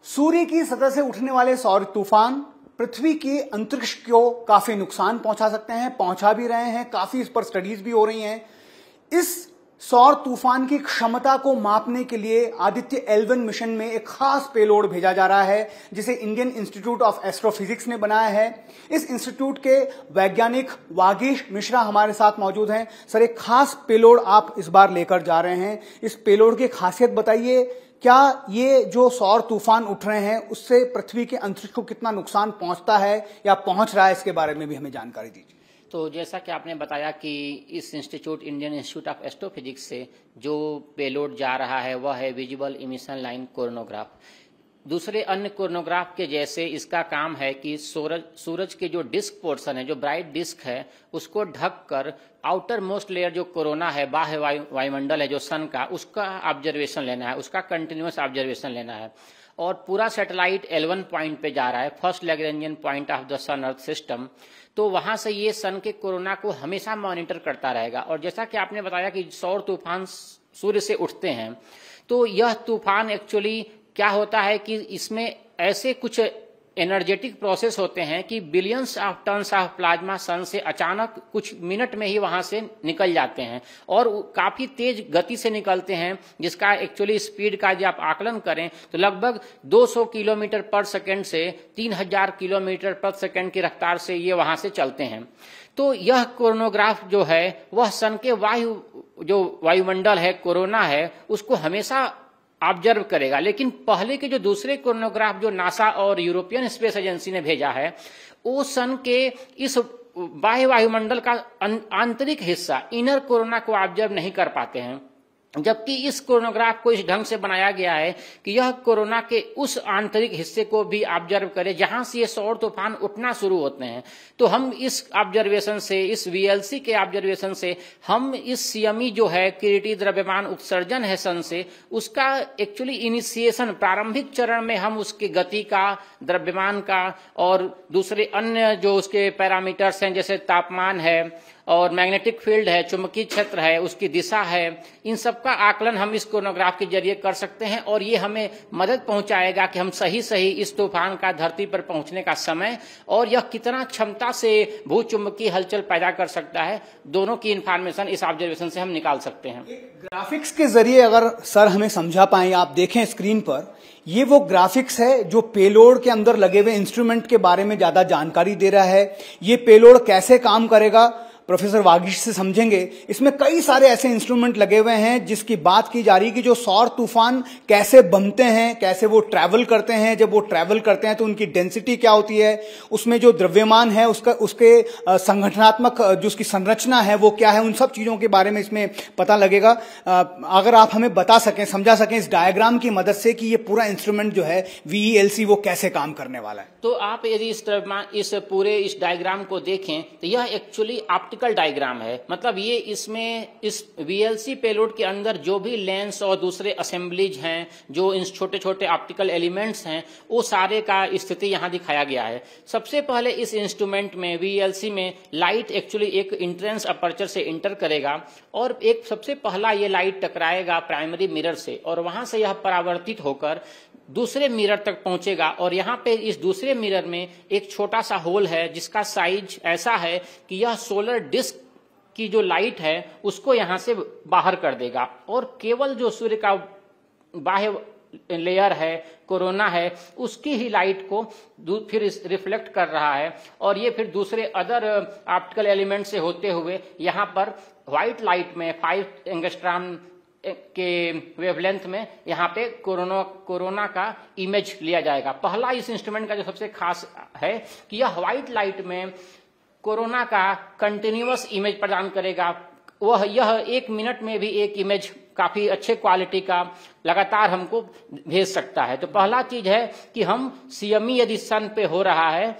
सूर्य की सतह से उठने वाले सौर तूफान पृथ्वी के अंतरिक्ष को काफी नुकसान पहुंचा सकते हैं, पहुंचा भी रहे हैं। काफी इस पर स्टडीज भी हो रही हैं। इस सौर तूफान की क्षमता को मापने के लिए आदित्य L1 मिशन में एक खास पेलोड भेजा जा रहा है, जिसे इंडियन इंस्टीट्यूट ऑफ एस्ट्रोफिजिक्स ने बनाया है। इस इंस्टीट्यूट के वैज्ञानिक वागीश मिश्रा हमारे साथ मौजूद हैं। सर, एक खास पेलोड आप इस बार लेकर जा रहे हैं। इस पेलोड की खासियत बताइए। क्या ये जो सौर तूफान उठ रहे हैं उससे पृथ्वी के अंतरिक्ष को कितना नुकसान पहुंचता है या पहुंच रहा है, इसके बारे में भी हमें जानकारी दीजिए। तो जैसा कि आपने बताया कि इस institute Indian institute of astrophysics से जो पेलोड जा रहा है वह है विजिबल इमिशन लाइन कोरोनोग्राफ। दूसरे अन्य कोरोनोग्राफ के जैसे इसका काम है कि सूरज के जो डिस्क पोर्शन है, जो ब्राइट डिस्क है, उसको ढककर आउटर मोस्ट लेयर जो कोरोना है, बाह्य वायुमंडल है जो सन का, उसका ऑब्जर्वेशन लेना है, उसका कंटिन्यूअस ऑब्जर्वेशन लेना है। और पूरा सैटेलाइट L1 पॉइंट पे जा रहा है, first Lagrangian point of the sun earth system. तो वहां से ये सन के कोरोना को हमेशा मॉनिटर करता रहेगा। और जैसा कि आपने बताया कि सौर तूफान सूर्य से उठते हैं, तो यह तूफान एक्चुअली क्या होता है कि इसमें ऐसे कुछ एनर्जेटिक प्रोसेस होते हैं कि billions of tons of plasma sun से अचानक कुछ मिनट में ही वहां से निकल जाते हैं और काफी तेज गति से निकलते हैं, जिसका एक्चुअली स्पीड का जब आप आकलन करें तो लगभग 200 किलोमीटर पर सेकेंड से 3000 किलोमीटर पर सेकेंड की रफ्तार से ये वहां से चलते हैं। तो यह कोरोनोग्राफ जो है वह सन के वायुमंडल है, कोरोना है, उसको हमेशा ऑब्जर्व करेगा। लेकिन पहले के जो दूसरे कोरोनोग्राफ जो नासा और यूरोपियन स्पेस एजेंसी ने भेजा है, वो सन के इस बाह्य वायुमंडल का आंतरिक हिस्सा, इनर कोरोना को ऑब्जर्व नहीं कर पाते हैं। जबकि इस कोरोनोग्राफ को इस ढंग से बनाया गया है कि यह कोरोना के उस आंतरिक हिस्से को भी ऑब्जर्व करे जहां से ये सौर तूफान उठना शुरू होते हैं। तो हम इस ऑब्जर्वेशन से, इस VLC के ऑब्जर्वेशन से, हम इस CME जो है किरीटी द्रव्यमान उत्सर्जन है सन से, उसका एक्चुअली इनिशिएशन, प्रारंभिक चरण में हम उसकी गति का, द्रव्यमान का और दूसरे अन्य जो उसके पैरामीटर्स हैं जैसे तापमान है और मैग्नेटिक फील्ड है, चुंबकीय क्षेत्र है, उसकी दिशा है, इन सब का आकलन हम इस कोरोनोग्राफ के जरिए कर सकते हैं। और ये हमें मदद पहुंचाएगा कि हम सही इस तूफान का धरती पर पहुंचने का समय और यह कितना क्षमता से भूचुंबकीय हलचल पैदा कर सकता है, दोनों की इंफॉर्मेशन इस ऑब्जर्वेशन से हम निकाल सकते हैं। ग्राफिक्स के जरिए अगर सर हमें समझा पाए, आप देखें स्क्रीन पर, ये वो ग्राफिक्स है जो पेलोड के अंदर लगे हुए इंस्ट्रूमेंट के बारे में ज्यादा जानकारी दे रहा है। ये पेलोड कैसे काम करेगा प्रोफेसर वागीश से समझेंगे। इसमें कई सारे ऐसे इंस्ट्रूमेंट लगे हुए हैं जिसकी बात की जा रही है कि जो सौर तूफान कैसे बनते हैं, कैसे वो ट्रैवल करते हैं। जब वो ट्रैवल करते हैं तो उनकी डेंसिटी क्या होती है, उसमें जो द्रव्यमान है उसके संगठनात्मक जो उसकी संरचना है वो क्या है, उन सब चीजों के बारे में इसमें पता लगेगा। अगर आप हमें बता सकें, समझा सकें इस डायग्राम की मदद से कि ये पूरा इंस्ट्रूमेंट जो है VELC वो कैसे काम करने वाला है। तो आप यदि इस पूरे डायग्राम को देखें तो यह एक्चुअली ऑप्टिकल डायग्राम है। मतलब ये इसमें इस VLC पेलोड के अंदर जो भी लेंस और दूसरे असेंबलीज हैं, जो इन छोटे छोटे ऑप्टिकल एलिमेंट्स हैं, वो सारे का स्थिति यहाँ दिखाया गया है। सबसे पहले इस इंस्ट्रूमेंट में VLC में लाइट एक्चुअली एक इंट्रेंस अपर्चर से इंटर करेगा और एक सबसे पहला ये लाइट टकराएगा प्राइमरी मिरर से और वहां से यह परावर्तित होकर दूसरे मिरर तक पहुंचेगा। और यहाँ पे इस दूसरे मिरर में एक छोटा सा होल है जिसका साइज ऐसा है कि यह सोलर डिस्क की जो लाइट है उसको यहाँ से बाहर कर देगा और केवल जो सूर्य का बाह्य लेयर है, कोरोना है, उसकी ही लाइट को फिर रिफ्लेक्ट कर रहा है। और ये फिर दूसरे अदर ऑप्टिकल एलिमेंट से होते हुए यहाँ पर व्हाइट लाइट में 5 एंगस्ट्रॉम के वेवलेंथ में यहाँ पे कोरोना का इमेज लिया जाएगा। पहला इस इंस्ट्रूमेंट का जो सबसे खास है कि यह व्हाइट लाइट में कोरोना का कंटिन्यूअस इमेज प्रदान करेगा। यह 1 मिनट में भी एक इमेज काफी अच्छे क्वालिटी का लगातार हमको भेज सकता है। तो पहला चीज है कि हम CME यदि सन पे हो रहा है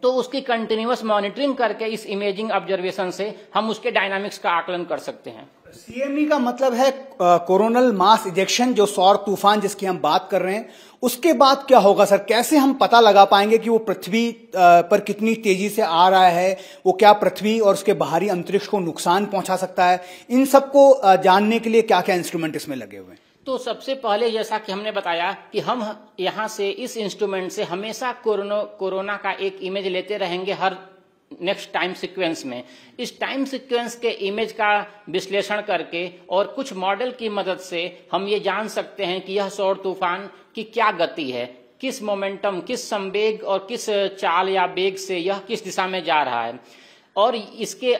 तो उसकी कंटिन्यूअस मॉनिटरिंग करके इस इमेजिंग ऑब्जर्वेशन से हम उसके डायनामिक्स का आकलन कर सकते हैं। CME का मतलब है कोरोनल मास इजेक्शन, जो सौर तूफान जिसकी हम बात कर रहे हैं। उसके बाद क्या होगा सर, कैसे हम पता लगा पाएंगे कि वो पृथ्वी पर कितनी तेजी से आ रहा है, वो क्या पृथ्वी और उसके बाहरी अंतरिक्ष को नुकसान पहुंचा सकता है? इन सबको जानने के लिए क्या क्या इंस्ट्रूमेंट इसमें लगे हुए हैं? तो सबसे पहले जैसा कि हमने बताया कि हम यहाँ से इस इंस्ट्रूमेंट से हमेशा कोरोना का एक इमेज लेते रहेंगे हर नेक्स्ट टाइम सीक्वेंस में। इस टाइम सीक्वेंस के इमेज का विश्लेषण करके और कुछ मॉडल की मदद से हम ये जान सकते हैं कि यह सौर तूफान की क्या गति है, किस मोमेंटम, किस संवेग और किस चाल या वेग से यह किस दिशा में जा रहा है। और इसके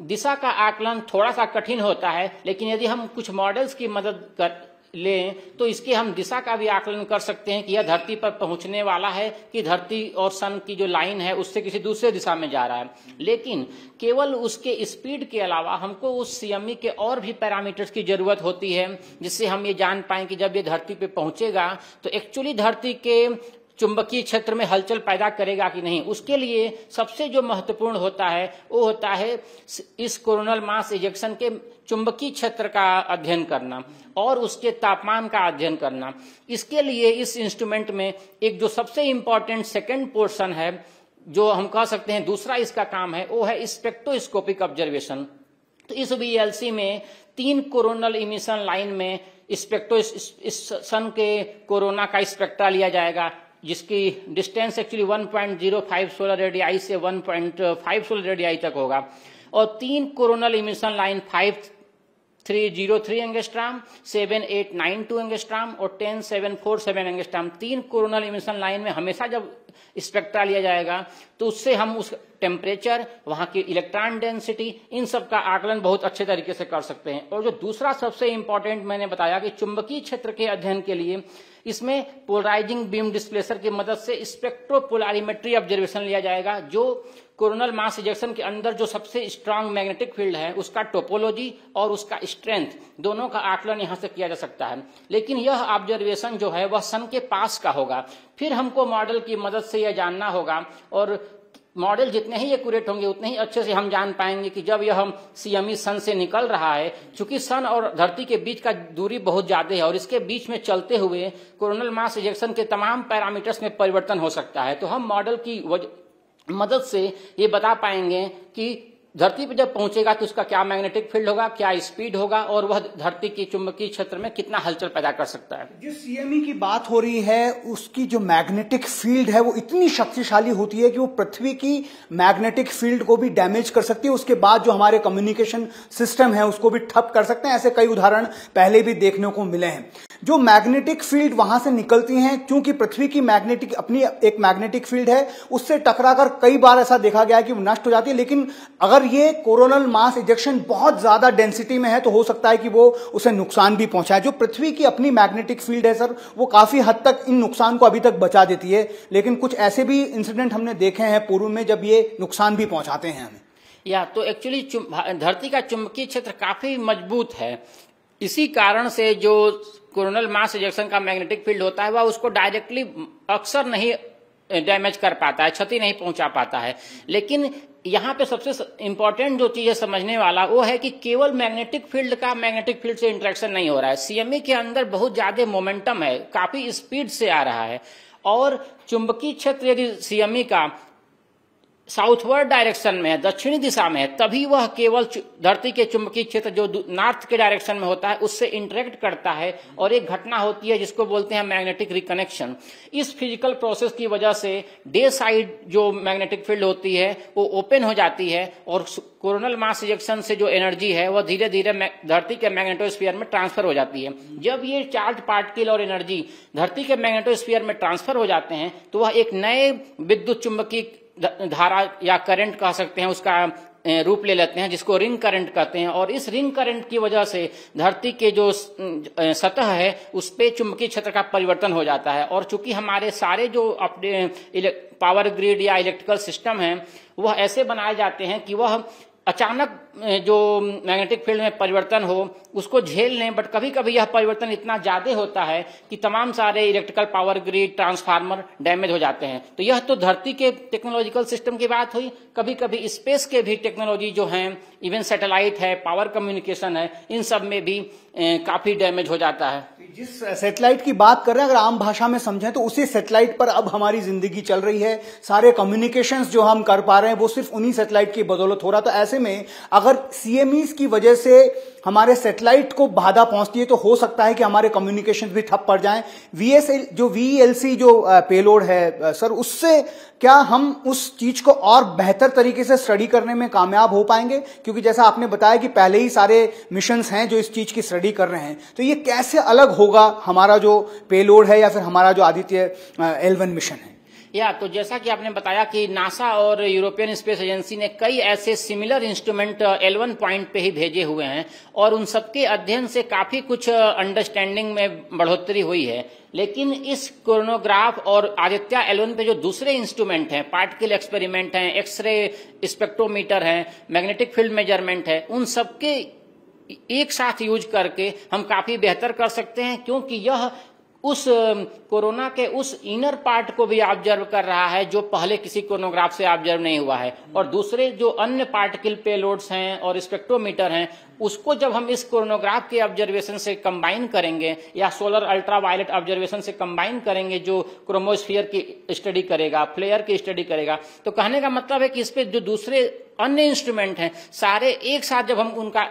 दिशा का आकलन थोड़ा सा कठिन होता है, लेकिन यदि हम कुछ मॉडल्स की मदद कर लें तो इसके हम दिशा का भी आकलन कर सकते हैं कि यह धरती पर पहुंचने वाला है कि धरती और सन की जो लाइन है उससे किसी दूसरे दिशा में जा रहा है। लेकिन केवल उसके स्पीड के अलावा हमको उस सीएमई के और भी पैरामीटर्स की जरूरत होती है, जिससे हम ये जान पाएं कि जब ये धरती पे पहुंचेगा तो एक्चुअली धरती के चुंबकीय क्षेत्र में हलचल पैदा करेगा कि नहीं। उसके लिए सबसे जो महत्वपूर्ण होता है वो होता है इस कोरोनल मास इजेक्शन के चुंबकीय क्षेत्र का अध्ययन करना और उसके तापमान का अध्ययन करना। इसके लिए इस इंस्ट्रूमेंट में एक जो सबसे इंपॉर्टेंट सेकेंड पोर्शन है, जो हम कह सकते हैं दूसरा इसका काम है, वो है स्पेक्ट्रोस्कोपिक ऑब्जर्वेशन। तो इस वीएलसी में 3 कोरोनल इमिशन लाइन में सन के कोरोना का स्पेक्ट्रा लिया जाएगा, जिसकी डिस्टेंस एक्चुअली 1.05 सोलर रेडियाई से 1.5 सोलर रेडियाई तक होगा। और 3 coronal emission line 5303 angstrom, 7892 angstrom और 10747 एंगस्ट्राम, 3 कोरोनल इमिशन लाइन में हमेशा जब स्पेक्ट्रा लिया जाएगा तो उससे हम उस टेम्परेचर, वहां की इलेक्ट्रॉन डेंसिटी, इन सब का आकलन बहुत अच्छे तरीके से कर सकते हैं। और जो दूसरा सबसे इंपॉर्टेंट मैंने बताया कि चुंबकीय क्षेत्र के अध्ययन के लिए इसमें पोलराइजिंग बीम डिस्प्लेसर की मदद से स्पेक्ट्रोपोलारिमेट्री ऑब्जर्वेशन लिया जाएगा, जो कोरोनल मास इजेक्शन के अंदर जो सबसे स्ट्रांग मैग्नेटिक फील्ड है उसका टोपोलॉजी और उसका स्ट्रेंथ दोनों का आकलन यहां से किया जा सकता है। लेकिन यह ऑब्जर्वेशन जो है वह सन के पास का होगा। फिर हमको मॉडल की मदद से यह जानना होगा, और मॉडल जितने ही एक्यूरेट होंगे उतने ही अच्छे से हम जान पाएंगे कि जब यह सीएमई सन से निकल रहा है, चूंकि सन और धरती के बीच का दूरी बहुत ज्यादा है और इसके बीच में चलते हुए कोरोनल मास इजेक्शन के तमाम पैरामीटर्स में परिवर्तन हो सकता है। तो हम मॉडल की मदद से ये बता पाएंगे कि धरती पर जब पहुंचेगा तो उसका क्या मैग्नेटिक फील्ड होगा, क्या स्पीड होगा और वह धरती की चुंबकीय क्षेत्र में कितना हलचल पैदा कर सकता है। जिस सीएमई की बात हो रही है उसकी जो मैग्नेटिक फील्ड है वो इतनी शक्तिशाली होती है कि वो पृथ्वी की मैग्नेटिक फील्ड को भी डैमेज कर सकती है। उसके बाद जो हमारे कम्युनिकेशन सिस्टम है उसको भी ठप कर सकते हैं। ऐसे कई उदाहरण पहले भी देखने को मिले हैं। जो मैग्नेटिक फील्ड वहां से निकलती हैं, क्योंकि पृथ्वी की मैग्नेटिक अपनी एक मैग्नेटिक फील्ड है, उससे टकराकर कई बार ऐसा देखा गया कि वो नष्ट हो जाती है। लेकिन अगर ये कोरोनल मास इजेक्शन बहुत ज्यादा डेंसिटी में है तो हो सकता है कि वो उसे नुकसान भी पहुंचाए। जो पृथ्वी की अपनी मैग्नेटिक फील्ड है सर, वो काफी हद तक इन नुकसान को अभी तक बचा देती है। लेकिन कुछ ऐसे भी इंसिडेंट हमने देखे हैं पूर्व में जब ये नुकसान भी पहुंचाते हैं हमें। या तो एक्चुअली धरती का चुंबकीय क्षेत्र काफी मजबूत है। इसी कारण से जो कोरोनल मास इजेक्शन का मैग्नेटिक फील्ड होता है वह उसको डायरेक्टली अक्सर नहीं डैमेज कर पाता है, क्षति नहीं पहुंचा पाता है। लेकिन यहाँ पे सबसे इंपॉर्टेंट जो चीज है समझने वाला वो है कि केवल मैग्नेटिक फील्ड का मैग्नेटिक फील्ड से इंटरेक्शन नहीं हो रहा है। सीएमई के अंदर बहुत ज्यादा मोमेंटम है, काफी स्पीड से आ रहा है। और चुंबकीय क्षेत्र यदि सीएमई का साउथवर्ड डायरेक्शन में है, दक्षिणी दिशा में है, तभी वह केवल धरती के चुंबकीय क्षेत्र जो नॉर्थ के डायरेक्शन में होता है उससे इंटरेक्ट करता है और एक घटना होती है जिसको बोलते हैं मैग्नेटिक रिकनेक्शन। इस फिजिकल प्रोसेस की वजह से डे साइड जो मैग्नेटिक फील्ड होती है वो ओपन हो जाती है और कोरोनल मास इजेक्शन से जो एनर्जी है वह धीरे धीरे धरती के मैग्नेटोस्फीयर में ट्रांसफर हो जाती है। जब ये चार्ज पार्टिकल और एनर्जी धरती के मैग्नेटोस्फीयर में ट्रांसफर हो जाते हैं तो वह एक नए विद्युत चुंबकीय धारा या करंट कह सकते हैं उसका रूप ले लेते हैं, जिसको रिंग करंट कहते हैं। और इस रिंग करंट की वजह से धरती के जो सतह है उस पे चुंबकीय क्षेत्र का परिवर्तन हो जाता है। और चूंकि हमारे सारे जो अपने पावर ग्रिड या इलेक्ट्रिकल सिस्टम हैं वह ऐसे बनाए जाते हैं कि वह अचानक जो मैग्नेटिक फील्ड में परिवर्तन हो उसको झेल लें, बट कभी कभी यह परिवर्तन इतना ज्यादा होता है कि तमाम सारे electrical power grid, transformer damage हो जाते हैं। तो यह तो धरती के टेक्नोलॉजिकल सिस्टम की बात हुई। कभी कभी स्पेस के भी टेक्नोलॉजी जो हैं, इवन सैटेलाइट है, पावर कम्युनिकेशन है, इन सब में भी काफी डैमेज हो जाता है। जिस सैटेलाइट की बात कर रहे हैं अगर आम भाषा में समझें तो उसी सैटेलाइट पर अब हमारी जिंदगी चल रही है। सारे कम्युनिकेशंस जो हम कर पा रहे हैं वो सिर्फ उन्हीं सैटेलाइट की बदौलत हो रहा। तो ऐसे में अगर अगर सीएमईज की वजह से हमारे सैटेलाइट को बाधा पहुंचती है तो हो सकता है कि हमारे कम्युनिकेशन भी ठप पड़ जाएं। वीएलसी जो पेलोड है सर, उससे क्या हम उस चीज को और बेहतर तरीके से स्टडी करने में कामयाब हो पाएंगे? क्योंकि जैसा आपने बताया कि पहले ही सारे मिशंस हैं जो इस चीज की स्टडी कर रहे हैं, तो ये कैसे अलग होगा हमारा जो पेलोड है या फिर हमारा जो आदित्य L1 मिशन है? तो जैसा कि आपने बताया कि नासा और यूरोपियन स्पेस एजेंसी ने कई ऐसे सिमिलर इंस्ट्रूमेंट L1 पॉइंट पे ही भेजे हुए हैं और उन सबके अध्ययन से काफी कुछ अंडरस्टैंडिंग में बढ़ोतरी हुई है। लेकिन इस कोरोनोग्राफ और आदित्य L1 पे जो दूसरे इंस्ट्रूमेंट हैं, पार्टिकल एक्सपेरिमेंट हैं, एक्सरे स्पेक्ट्रोमीटर हैं, मैग्नेटिक फील्ड मेजरमेंट है, उन सबके एक साथ यूज करके हम काफी बेहतर कर सकते हैं, क्योंकि यह उस कोरोना के उस इनर पार्ट को भी ऑब्जर्व कर रहा है जो पहले किसी कोरोनोग्राफ से ऑब्जर्व नहीं हुआ है। और दूसरे जो अन्य पार्टिकल पेलोड्स हैं और स्पेक्ट्रोमीटर हैं, उसको जब हम इस कोरोनोग्राफ के ऑब्जर्वेशन से कंबाइन करेंगे या सोलर अल्ट्रावायलेट ऑब्जर्वेशन से कंबाइन करेंगे, जो क्रोमोस्फीयर की स्टडी करेगा, फ्लेयर की स्टडी करेगा, तो कहने का मतलब है कि इस पे जो दूसरे अन्य इंस्ट्रूमेंट हैं सारे एक साथ जब हम उनका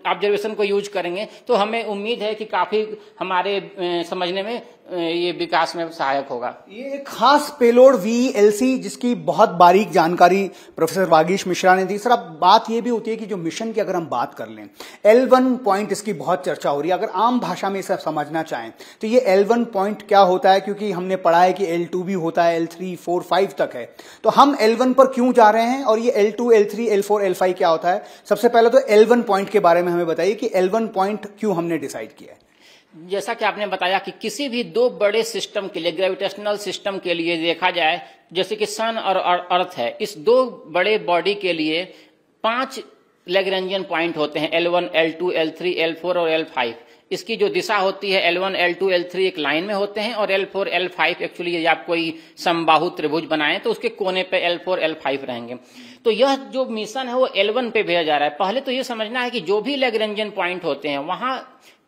ऑब्जर्वेशन को यूज करेंगे तो हमें उम्मीद है कि काफी हमारे समझने में ये विकास में सहायक होगा। ये एक खास पेलोड VELC जिसकी बहुत बारीक जानकारी प्रोफेसर वागीश मिश्रा ने दी। सर, अब बात ये भी होती है कि जो मिशन की अगर हम बात कर लें, L1 पॉइंट इसकी बहुत चर्चा हो रही है। अगर आम भाषा में इसे समझना चाहें तो ये L1 पॉइंट क्या होता है? क्योंकि हमने पढ़ा है कि L2 भी होता है, L3, 4, 5 तक है, तो हम L1 पर क्यों जा रहे हैं और ये L2, L3, L4, L5 क्या होता है? सबसे पहले तो L1 पॉइंट के बारे में हमें बताइए कि L1 पॉइंट क्यों हमने डिसाइड किया है। जैसा कि आपने बताया कि किसी भी दो बड़े सिस्टम के लिए, ग्रेविटेशनल सिस्टम के लिए देखा जाए, जैसे कि सन और अर्थ है, इस दो बड़े बॉडी के लिए 5 लैग्रेंजियन पॉइंट होते हैं, L1, L2, L3, L4 और L5। इसकी जो दिशा होती है L1, L2, L3 एक लाइन में होते हैं और L4, L5 एक्चुअली यदि आप कोई समबाहु त्रिभुज बनाएं तो उसके कोने पे L4, L5 रहेंगे। तो यह जो मिशन है वो L1 पे भेजा जा रहा है। पहले तो ये समझना है कि जो भी लैग्रेंजियन पॉइंट होते हैं वहां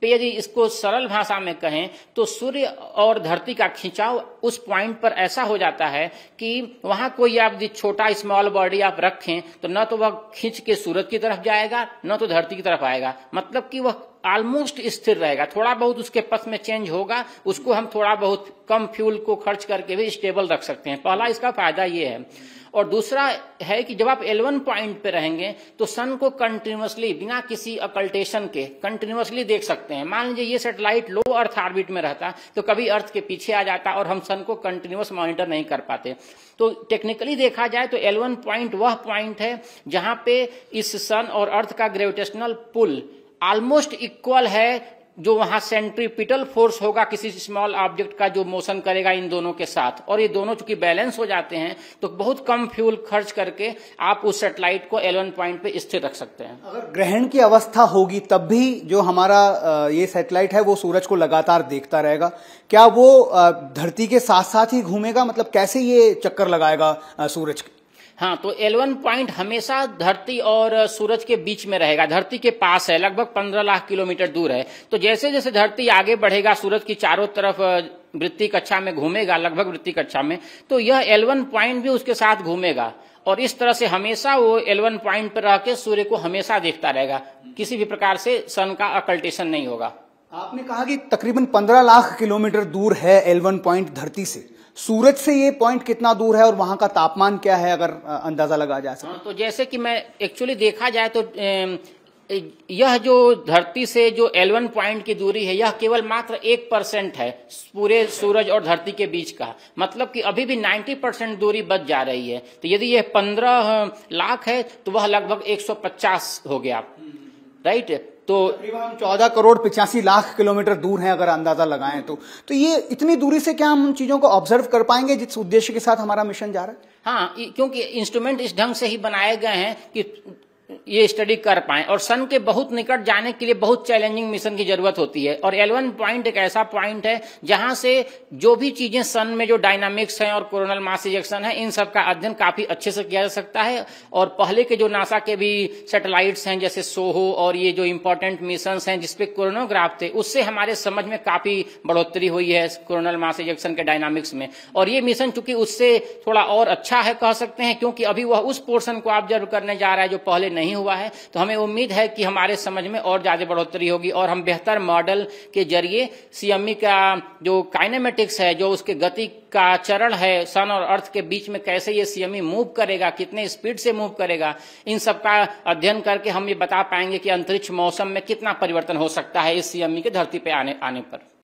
पे, यदि इसको सरल भाषा में कहें तो सूर्य और धरती का खिंचाव उस पॉइंट पर ऐसा हो जाता है कि वहां कोई आप छोटा स्मॉल बॉडी आप रखें तो न तो वह खींच के सूरज की तरफ जाएगा न तो धरती की तरफ आएगा, मतलब कि वह ऑलमोस्ट स्थिर रहेगा। थोड़ा बहुत उसके पथ में चेंज होगा, उसको हम थोड़ा बहुत कम फ्यूल को खर्च करके भी स्टेबल रख सकते हैं। पहला इसका फायदा ये है। और दूसरा है कि जब आप L1 पॉइंट पे रहेंगे तो सन को कंटिन्यूअसली, बिना किसी अकल्टेशन के कंटिन्यूअसली देख सकते हैं। मान लीजिए ये सैटेलाइट लो अर्थ ऑर्बिट में रहता तो कभी अर्थ के पीछे आ जाता और हम सन को कंटिन्यूअस मॉनिटर नहीं कर पाते। तो टेक्निकली देखा जाए तो L1 पॉइंट वह पॉइंट है जहां पे इस सन और अर्थ का ग्रेविटेशनल पुल ऑलमोस्ट इक्वल है, जो वहां सेंट्रीपिटल फोर्स होगा किसी स्मॉल ऑब्जेक्ट का जो मोशन करेगा इन दोनों के साथ, और ये दोनों चूंकि बैलेंस हो जाते हैं तो बहुत कम फ्यूल खर्च करके आप उस सैटेलाइट को L1 पॉइंट पे स्थिर रख सकते हैं। अगर ग्रहण की अवस्था होगी तब भी जो हमारा ये सैटेलाइट है वो सूरज को लगातार देखता रहेगा, क्या वो धरती के साथ साथ ही घूमेगा? मतलब कैसे ये चक्कर लगाएगा सूरज के? हाँ, तो L1 पॉइंट हमेशा धरती और सूरज के बीच में रहेगा, धरती के पास है, लगभग 15 लाख किलोमीटर दूर है। तो जैसे जैसे धरती आगे बढ़ेगा, सूरज की चारों तरफ वृत्तीय कक्षा में घूमेगा, लगभग वृत्तीय कक्षा में, तो यह L1 पॉइंट भी उसके साथ घूमेगा और इस तरह से हमेशा वो L1 पॉइंट पर रह के सूर्य को हमेशा देखता रहेगा, किसी भी प्रकार से सन का अकल्टेशन नहीं होगा। आपने कहा कि तकरीबन 15 लाख किलोमीटर दूर है L1 पॉइंट धरती से। सूरज से ये पॉइंट कितना दूर है और वहां का तापमान क्या है, अगर अंदाजा लगा जा सके? तो जैसे कि मैं एक्चुअली देखा जाए तो यह जो धरती से जो L1 पॉइंट की दूरी है यह केवल मात्र 1% है पूरे सूरज और धरती के बीच का, मतलब कि अभी भी 90% दूरी बच जा रही है। तो यदि यह 15 लाख है तो वह लगभग 150 हो गया, राइट? तो तकरीबन 14 करोड़ 85 लाख किलोमीटर दूर हैं अगर अंदाजा लगाएं तो ये इतनी दूरी से क्या हम चीजों को ऑब्जर्व कर पाएंगे जिस उद्देश्य के साथ हमारा मिशन जा रहा है? हाँ, क्योंकि इंस्ट्रूमेंट इस ढंग से ही बनाए गए हैं कि ये स्टडी कर पाएं, और सन के बहुत निकट जाने के लिए बहुत चैलेंजिंग मिशन की जरूरत होती है। और L1 पॉइंट एक ऐसा पॉइंट है जहां से जो भी चीजें सन में जो डायनामिक्स हैं और कोरोनल मास इजेक्शन है, इन सब का अध्ययन काफी अच्छे से किया जा सकता है। और पहले के जो नासा के भी सैटेलाइट्स हैं जैसे सोहो और ये जो इंपॉर्टेंट मिशन हैं जिसपे कोरोनोग्राफ थे, उससे हमारे समझ में काफी बढ़ोतरी हुई है कोरोनल मास इजेक्शन के डायनामिक्स में। और ये मिशन चूंकि उससे थोड़ा और अच्छा है कह सकते हैं, क्योंकि अभी वह उस पोर्शन को ऑब्जर्व करने जा रहा है जो पहले नहीं हुआ है, तो हमें उम्मीद है कि हमारे समझ में और ज्यादा बढ़ोतरी होगी और हम बेहतर मॉडल के जरिए सीएमई का जो काइनेमेटिक्स है, जो उसके गति का चरण है, सन और अर्थ के बीच में कैसे ये सीएमई मूव करेगा, कितने स्पीड से मूव करेगा, इन सब का अध्ययन करके हम ये बता पाएंगे कि अंतरिक्ष मौसम में कितना परिवर्तन हो सकता है इस सीएमई के धरती पे आने पर।